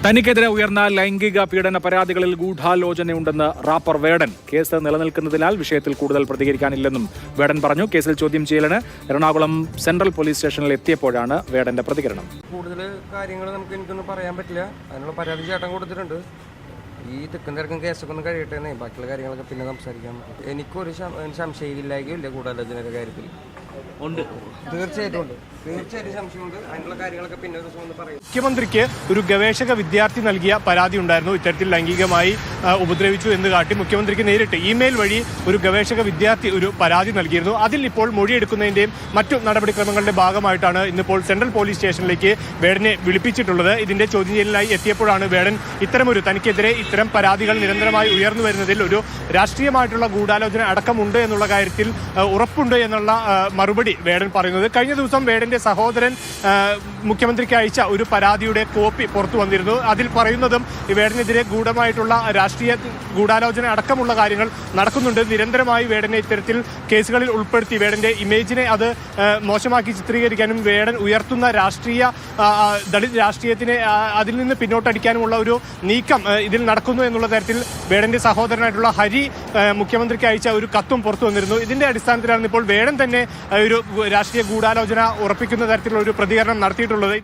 തനിക്കെതിരെ ഉയർന്ന ലൈംഗിക പീഡന പരാതികളിൽ ഗൂഢാലോചനയുണ്ടെന്ന് റാപ്പർ വേടൻ. കേസ് നിലനിൽക്കുന്നതിനാൽ വിഷയത്തിൽ കൂടുതൽ പ്രതികരിക്കാനില്ലെന്നും വേടൻ പറഞ്ഞു. കേസിൽ ചോദ്യം ചെയ്യലിന് എറണാകുളം സെൻട്രൽ പോലീസ് സ്റ്റേഷനിൽ എത്തിയപ്പോഴാണ് വേടന്റെ പ്രതികരണം. കൂടുതൽ കാര്യങ്ങൾ എനിക്കൊന്നും പറയാൻ പറ്റില്ല. അതിനുള്ള പരാതി ചേട്ടൻ കൊടുത്തിട്ടുണ്ട്. ഈ തെക്കും തിരക്കും കേസൊക്കെ ഒന്ന് കഴിയട്ടെ, ബാക്കിയുള്ള കാര്യങ്ങളൊക്കെ പിന്നെ സംസാരിക്കാൻ പറ്റും. എനിക്കൊരു സംശയമില്ലായ്കയില്ല ഗൂഢാലോചനയുടെ കാര്യത്തിൽ. ഉണ്ട്, തീർച്ചയായിട്ടും സംശയമുണ്ട്. അതിനുള്ള കാര്യങ്ങളൊക്കെ പിന്നെ ഒരു ദിവസം ഒന്ന് പറയും. മുഖ്യമന്ത്രിക്ക് ഒരു ഗവേഷക വിദ്യാർത്ഥി നൽകിയ പരാതി ഉണ്ടായിരുന്നു. ഇത്തരത്തിൽ ലൈംഗികമായി ഉപദ്രവിച്ചു എന്ന് കാട്ടി മുഖ്യമന്ത്രിക്ക് നേരിട്ട് ഇമെയിൽ വഴി ഒരു ഗവേഷക വിദ്യാർത്ഥി ഒരു പരാതി നൽകിയിരുന്നു. അതിൽ ഇപ്പോൾ മൊഴിയെടുക്കുന്നതിന്റെയും മറ്റു നടപടിക്രമങ്ങളുടെ ഭാഗമായിട്ടാണ് ഇന്നിപ്പോൾ സെൻട്രൽ പോലീസ് സ്റ്റേഷനിലേക്ക് വേടനെ വിളിപ്പിച്ചിട്ടുള്ളത്. ഇതിന്റെ ചോദ്യം ചെയ്യലിനായി എത്തിയപ്പോഴാണ് വേടൻ ഇത്തരമൊരു തനിക്കെതിരെ ഇത്തരം പരാതികൾ നിരന്തരമായി ഉയർന്നു വരുന്നതിൽ ഒരു രാഷ്ട്രീയമായിട്ടുള്ള ഗൂഢാലോചന അടക്കമുണ്ട് എന്നുള്ള കാര്യത്തിൽ ഉറപ്പുണ്ട് എന്നുള്ള മറുപടി വേടൻ പറയുന്നത്. കഴിഞ്ഞ ദിവസം വേടന്റെ സഹോദരൻ മുഖ്യമന്ത്രിക്ക് അയച്ച ഒരു പരാതിയുടെ കോപ്പി പുറത്തു വന്നിരുന്നു. അതിൽ പറയുന്നതും വേടനെതിരെ ഗൂഢമായിട്ടുള്ള രാഷ്ട്രീയ ഗൂഢാലോചന അടക്കമുള്ള കാര്യങ്ങൾ നടക്കുന്നുണ്ട്. നിരന്തരമായി വേടനെ ഇത്തരത്തിൽ കേസുകളിൽ ഉൾപ്പെടുത്തി വേടന്റെ ഇമേജിനെ അത് മോശമാക്കി ചിത്രീകരിക്കാനും വേടൻ ഉയർത്തുന്ന ദളിത് രാഷ്ട്രീയത്തിനെ അതിൽ നിന്ന് പിന്നോട്ടടിക്കാനുമുള്ള ഒരു നീക്കം ഇതിൽ നടക്കുന്നു എന്നുള്ള തരത്തിൽ വേടന്റെ സഹോദരനായിട്ടുള്ള ഹരി മുഖ്യമന്ത്രിക്ക് അയച്ച ഒരു കത്തും പുറത്തു വന്നിരുന്നു. ഇതിന്റെ അടിസ്ഥാനത്തിലാണ് ഇപ്പോൾ വേടൻ തന്നെ ഒരു രാഷ്ട്രീയ ഗൂഢാലോചന ഉറപ്പിക്കുന്ന തരത്തിലുള്ള ഒരു പ്രതികരണം നടത്തിയിട്ടുള്ളത്.